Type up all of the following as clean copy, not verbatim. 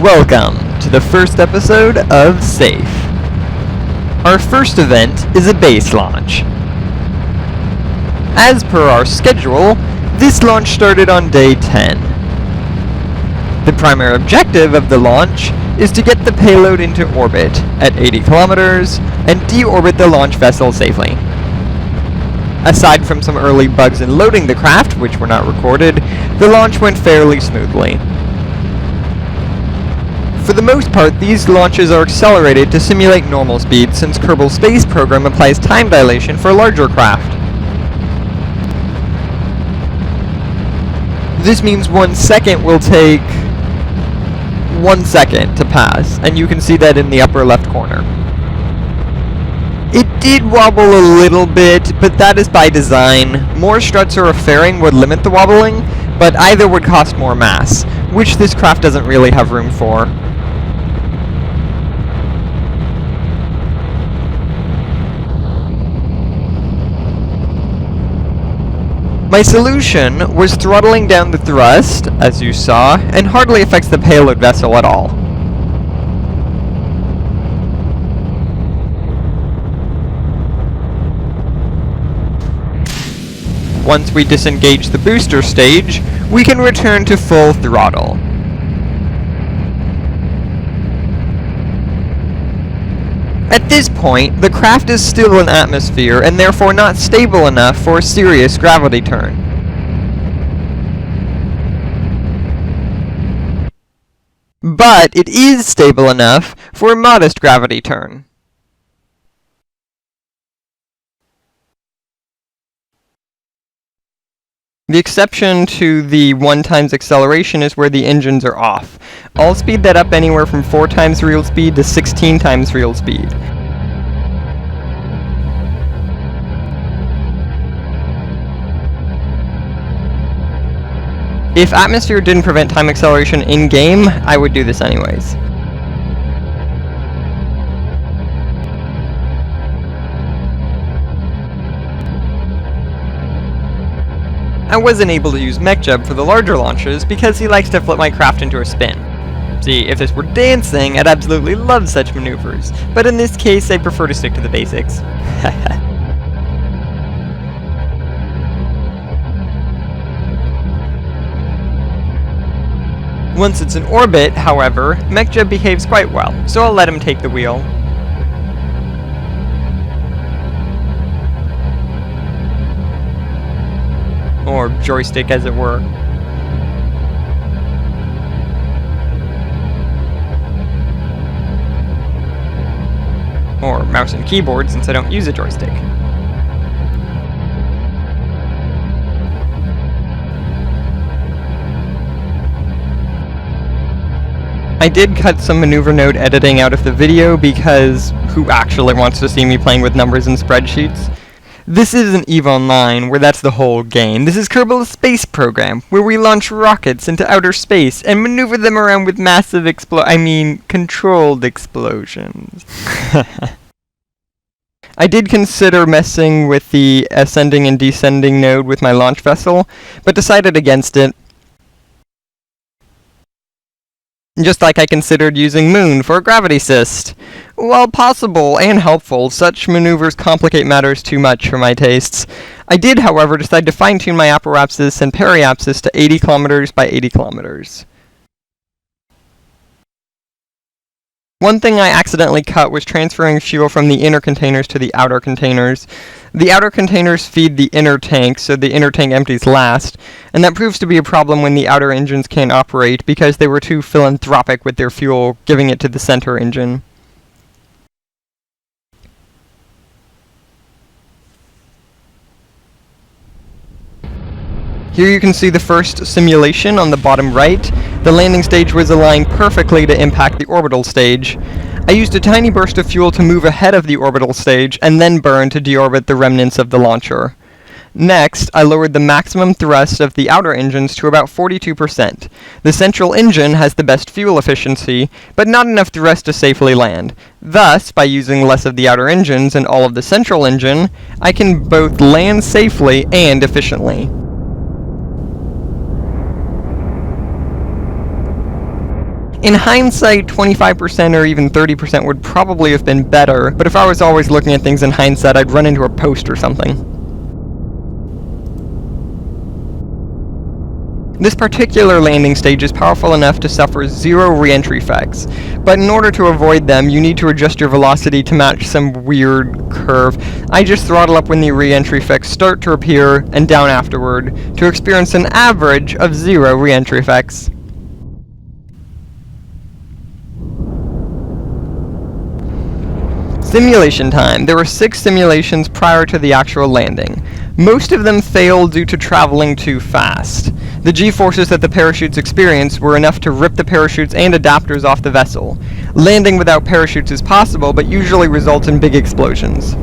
Welcome to the first episode of Safe. Our first event is a base launch. As per our schedule, this launch started on day 10. The primary objective of the launch is to get the payload into orbit at 80 kilometers and deorbit the launch vessel safely. Aside from some early bugs in loading the craft, which were not recorded, the launch went fairly smoothly. For the most part, these launches are accelerated to simulate normal speed since Kerbal's space program applies time dilation for larger craft. This means 1 second will take 1 second to pass, and you can see that in the upper left corner. It did wobble a little bit, but that is by design. More struts or a fairing would limit the wobbling, but either would cost more mass, which this craft doesn't really have room for. My solution was throttling down the thrust, as you saw, and hardly affects the payload vessel at all. Once we disengage the booster stage, we can return to full throttle. At this point, the craft is still in atmosphere and therefore not stable enough for a serious gravity turn. But it is stable enough for a modest gravity turn. The exception to the 1 times acceleration is where the engines are off. I'll speed that up anywhere from 4 times real speed to 16 times real speed. If atmosphere didn't prevent time acceleration in-game, I would do this anyways. I wasn't able to use MacLeod for the larger launches because he likes to flip my craft into a spin. See, if this were dancing, I'd absolutely love such maneuvers, but in this case, I prefer to stick to the basics. Once it's in orbit, however, MacLeod behaves quite well, so I'll let him take the wheel. Or joystick, as it were. Or mouse and keyboard, since I don't use a joystick. I did cut some maneuver node editing out of the video because who actually wants to see me playing with numbers and spreadsheets? This isn't EVE Online, where that's the whole game. This is Kerbal's space program, where we launch rockets into outer space and maneuver them around with massive controlled explosions. I did consider messing with the ascending and descending node with my launch vessel, but decided against it. Just like I considered using Moon for a gravity assist. While possible and helpful, such maneuvers complicate matters too much for my tastes. I did, however, decide to fine-tune my apoapsis and periapsis to 80 kilometers by 80 kilometers. One thing I accidentally cut was transferring fuel from the inner containers to the outer containers. The outer containers feed the inner tank, so the inner tank empties last, and that proves to be a problem when the outer engines can't operate because they were too philanthropic with their fuel, giving it to the center engine. Here you can see the first simulation on the bottom right. The landing stage was aligned perfectly to impact the orbital stage. I used a tiny burst of fuel to move ahead of the orbital stage, and then burn to deorbit the remnants of the launcher. Next, I lowered the maximum thrust of the outer engines to about 42%. The central engine has the best fuel efficiency, but not enough thrust to safely land. Thus, by using less of the outer engines and all of the central engine, I can both land safely and efficiently. In hindsight, 25% or even 30% would probably have been better, but if I was always looking at things in hindsight, I'd run into a post or something. This particular landing stage is powerful enough to suffer 0 re-entry effects, but in order to avoid them, you need to adjust your velocity to match some weird curve. I just throttle up when the re-entry effects start to appear, and down afterward, to experience an average of 0 re-entry effects. Simulation time. There were 6 simulations prior to the actual landing. Most of them failed due to traveling too fast. The G-forces that the parachutes experienced were enough to rip the parachutes and adapters off the vessel. Landing without parachutes is possible, but usually results in big explosions.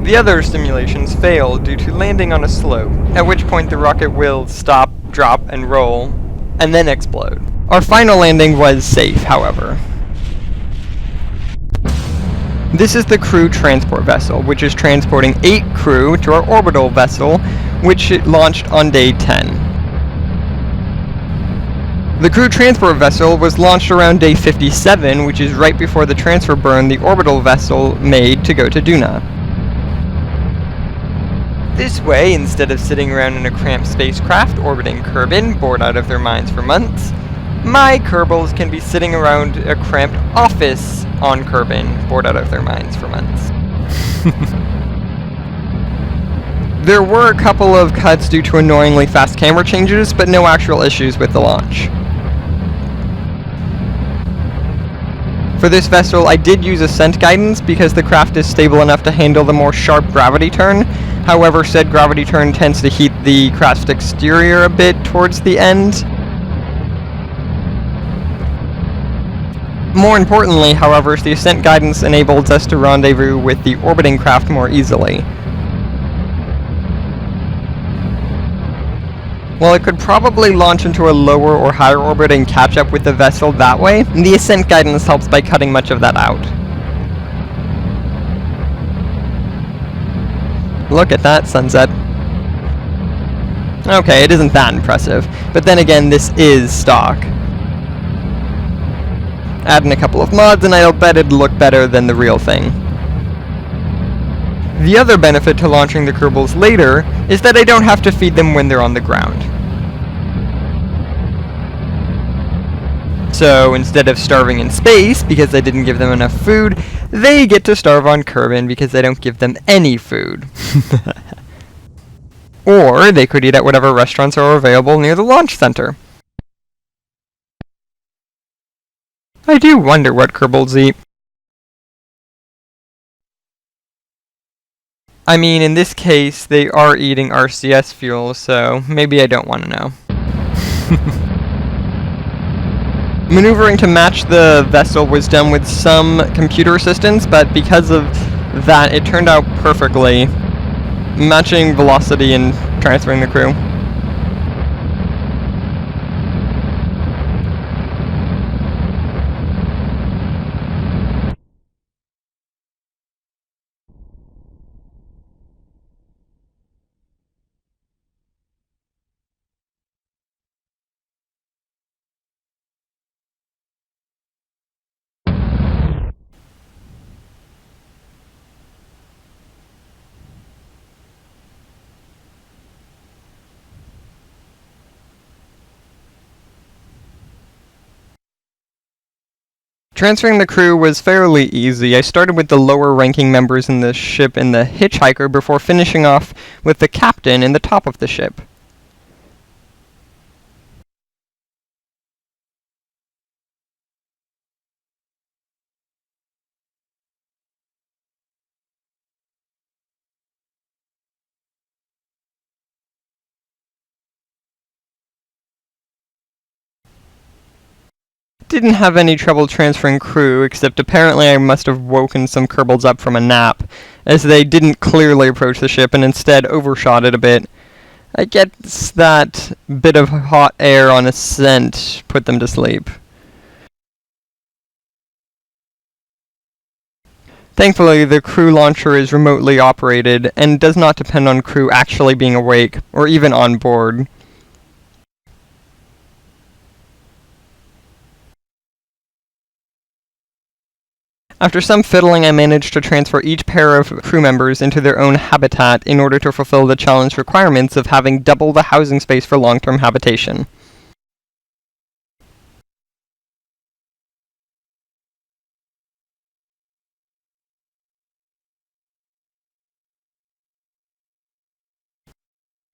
The other simulations failed due to landing on a slope, at which point the rocket will stop, drop, and roll, and then explode. Our final landing was safe, however. This is the crew transport vessel, which is transporting 8 crew to our orbital vessel, which it launched on day 10. The crew transport vessel was launched around day 57, which is right before the transfer burn the orbital vessel made to go to Duna. This way, instead of sitting around in a cramped spacecraft orbiting Kerbal, bored out of their minds for months, my Kerbals can be sitting around a cramped office on Kerbal, bored out of their minds for months. There were a couple of cuts due to annoyingly fast camera changes, but no actual issues with the launch. For this vessel, I did use ascent guidance because the craft is stable enough to handle the more sharp gravity turn. However, said gravity turn tends to heat the craft's exterior a bit towards the end. More importantly, however, the ascent guidance enables us to rendezvous with the orbiting craft more easily. While it could probably launch into a lower or higher orbit and catch up with the vessel that way, the ascent guidance helps by cutting much of that out. Look at that sunset. Okay, it isn't that impressive, but then again, this is stock. Add in a couple of mods and I'll bet it'd look better than the real thing. The other benefit to launching the Kerbals later is that I don't have to feed them when they're on the ground. So instead of starving in space because I didn't give them enough food, they get to starve on Kerbal because I don't give them any food. Or they could eat at whatever restaurants are available near the launch center. I do wonder what Kerbals eat. I mean, in this case, they are eating RCS fuel, so maybe I don't want to know. Maneuvering to match the vessel was done with some computer assistance, but because of that, it turned out perfectly, matching velocity and transferring the crew. Transferring the crew was fairly easy. I started with the lower ranking members in the ship in the hitchhiker before finishing off with the captain in the top of the ship. Didn't have any trouble transferring crew, except apparently I must have woken some Kerbals up from a nap, as they didn't clearly approach the ship and instead overshot it a bit. I guess that bit of hot air on ascent put them to sleep. Thankfully, the crew launcher is remotely operated and does not depend on crew actually being awake or even on board. After some fiddling, I managed to transfer each pair of crew members into their own habitat in order to fulfill the challenge requirements of having double the housing space for long-term habitation.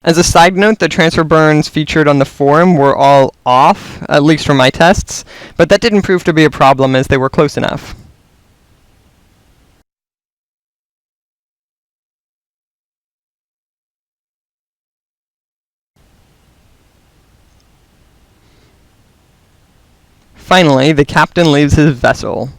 As a side note, the transfer burns featured on the forum were all off, at least for my tests, but that didn't prove to be a problem as they were close enough. Finally, the captain leaves his vessel.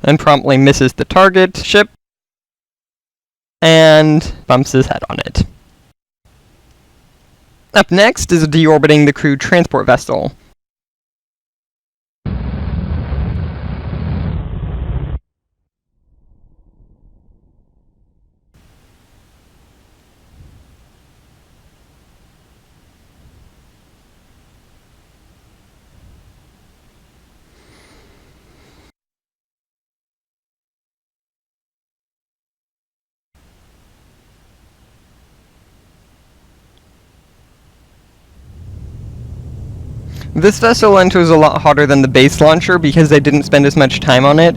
And promptly misses the target ship and bumps his head on it. Up next is deorbiting the crew transport vessel. This vessel enters a lot hotter than the base launcher because I didn't spend as much time on it.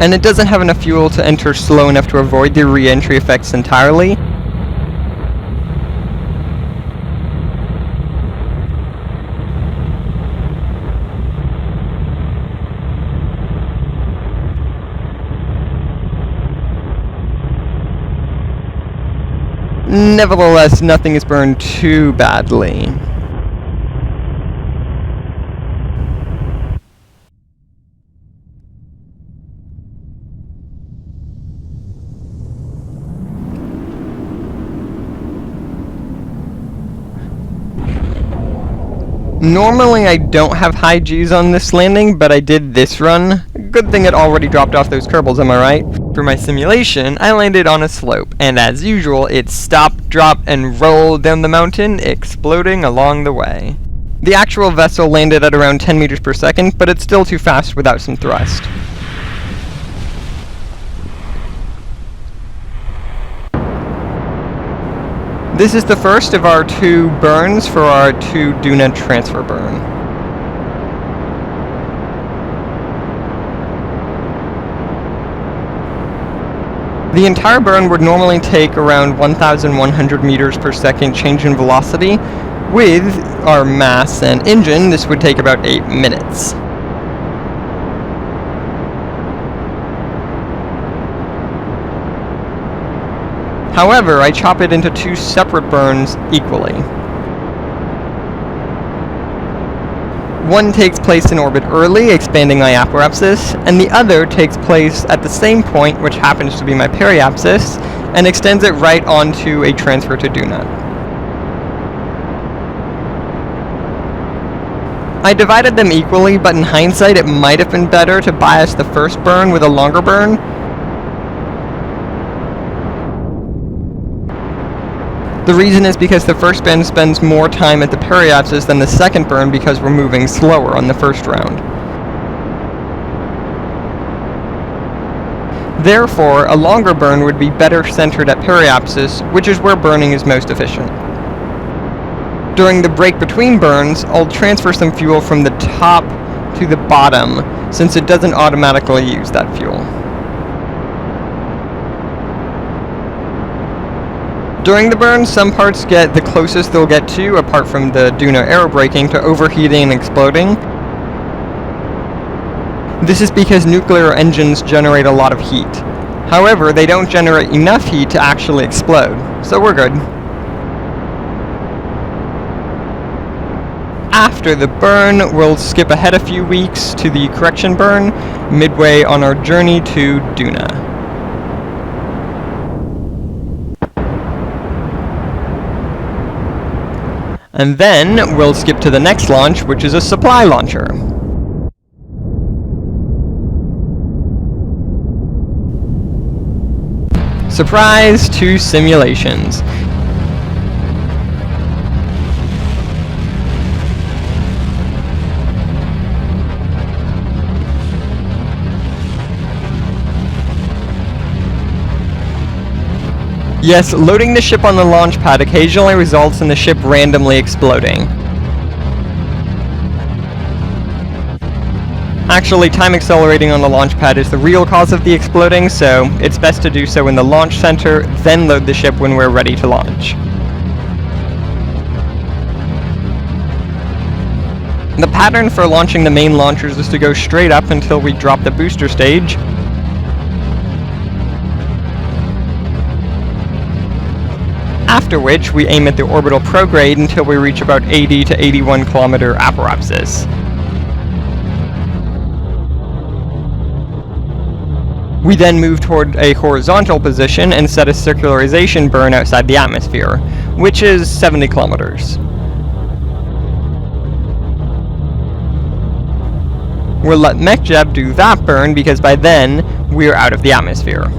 And it doesn't have enough fuel to enter slow enough to avoid the re-entry effects entirely. Nevertheless, nothing is burned too badly. Normally I don't have high Gs on this landing, but I did this run. Good thing it already dropped off those Kerbals, am I right? For my simulation, I landed on a slope, and as usual, it stopped, dropped, and rolled down the mountain, exploding along the way. The actual vessel landed at around 10 meters per second, but it's still too fast without some thrust. This is the first of our 2 burns for our 2 Duna transfer burn. The entire burn would normally take around 1,100 meters per second change in velocity. With our mass and engine, this would take about 8 minutes. However, I chop it into 2 separate burns equally. One takes place in orbit early, expanding my apoapsis, and the other takes place at the same point, which happens to be my periapsis, and extends it right onto a transfer to Duna. I divided them equally, but in hindsight it might have been better to bias the first burn with a longer burn. The reason is because the first burn spends more time at the periapsis than the second burn because we're moving slower on the first round. Therefore, a longer burn would be better centered at periapsis, which is where burning is most efficient. During the break between burns, I'll transfer some fuel from the top to the bottom, since it doesn't automatically use that fuel. During the burn, some parts get the closest they'll get to, apart from the Duna aerobraking, to overheating and exploding. This is because nuclear engines generate a lot of heat. However, they don't generate enough heat to actually explode, so we're good. After the burn, we'll skip ahead a few weeks to the correction burn, midway on our journey to Duna. And then we'll skip to the next launch, which is a supply launcher. Surprise, 2 simulations. Yes, loading the ship on the launch pad occasionally results in the ship randomly exploding. Actually, time accelerating on the launch pad is the real cause of the exploding, so it's best to do so in the launch center, then load the ship when we're ready to launch. The pattern for launching the main launchers is to go straight up until we drop the booster stage, after which we aim at the orbital prograde until we reach about 80 to 81 kilometer apoapsis. We then move toward a horizontal position and set a circularization burn outside the atmosphere, which is 70 kilometers. We'll let MacLeod do that burn because by then we're out of the atmosphere.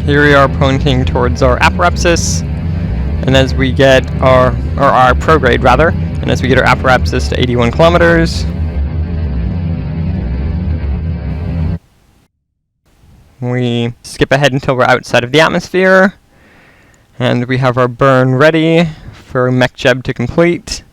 Here we are pointing towards our apoapsis, and as we get our prograde rather, and as we get our apoapsis to 81 kilometers, we skip ahead until we're outside of the atmosphere, and we have our burn ready for MacLeod to complete.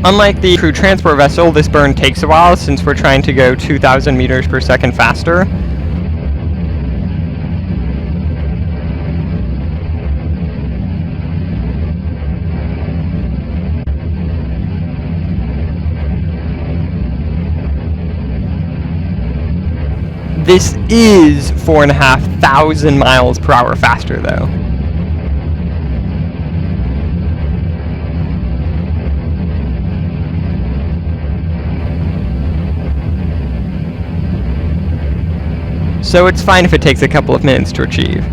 Unlike the crew transport vessel, this burn takes a while since we're trying to go 2,000 meters per second faster. This is 4,500 miles per hour faster though. So it's fine if it takes a couple of minutes to achieve.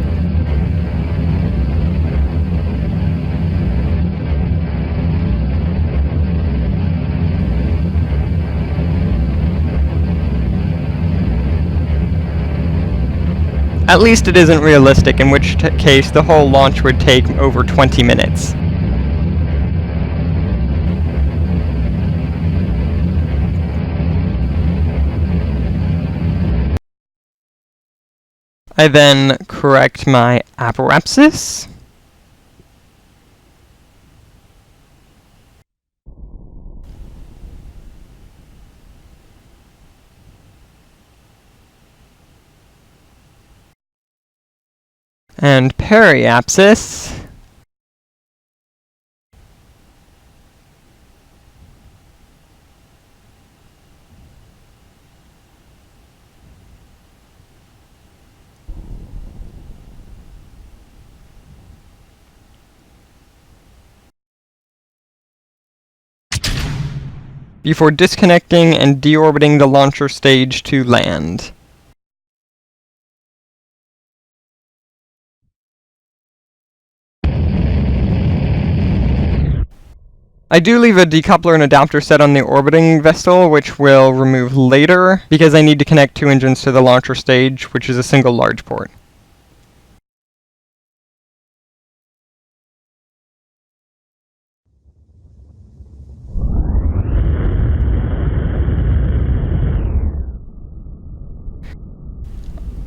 At least it isn't realistic, in which case the whole launch would take over 20 minutes. I then correct my apoapsis. And periapsis. Before disconnecting and deorbiting the launcher stage to land. I do leave a decoupler and adapter set on the orbiting vessel, which we'll remove later, because I need to connect 2 engines to the launcher stage, which is a single large port.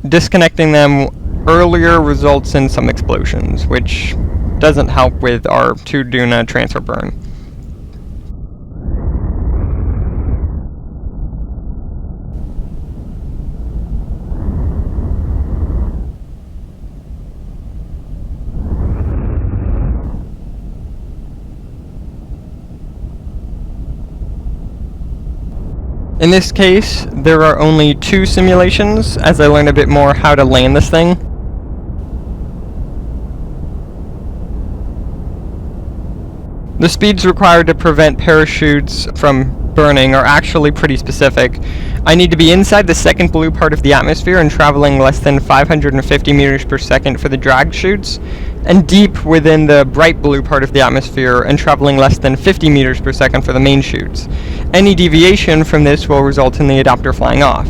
Disconnecting them earlier results in some explosions, which doesn't help with our 2 Duna transfer burn. In this case, there are only 2 simulations, as I learn a bit more how to land this thing. The speeds required to prevent parachutes from burning are actually pretty specific. I need to be inside the second blue part of the atmosphere and traveling less than 550 meters per second for the drag chutes, and deep within the bright blue part of the atmosphere and traveling less than 50 meters per second for the main chutes. Any deviation from this will result in the adapter flying off.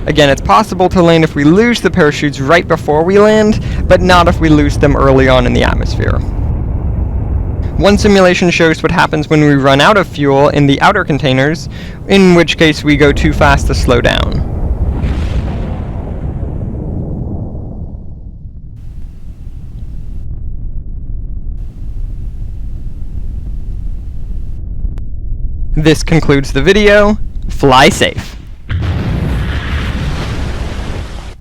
Again, it's possible to land if we lose the parachutes right before we land, but not if we lose them early on in the atmosphere. One simulation shows what happens when we run out of fuel in the outer containers, in which case we go too fast to slow down. This concludes the video. Fly safe.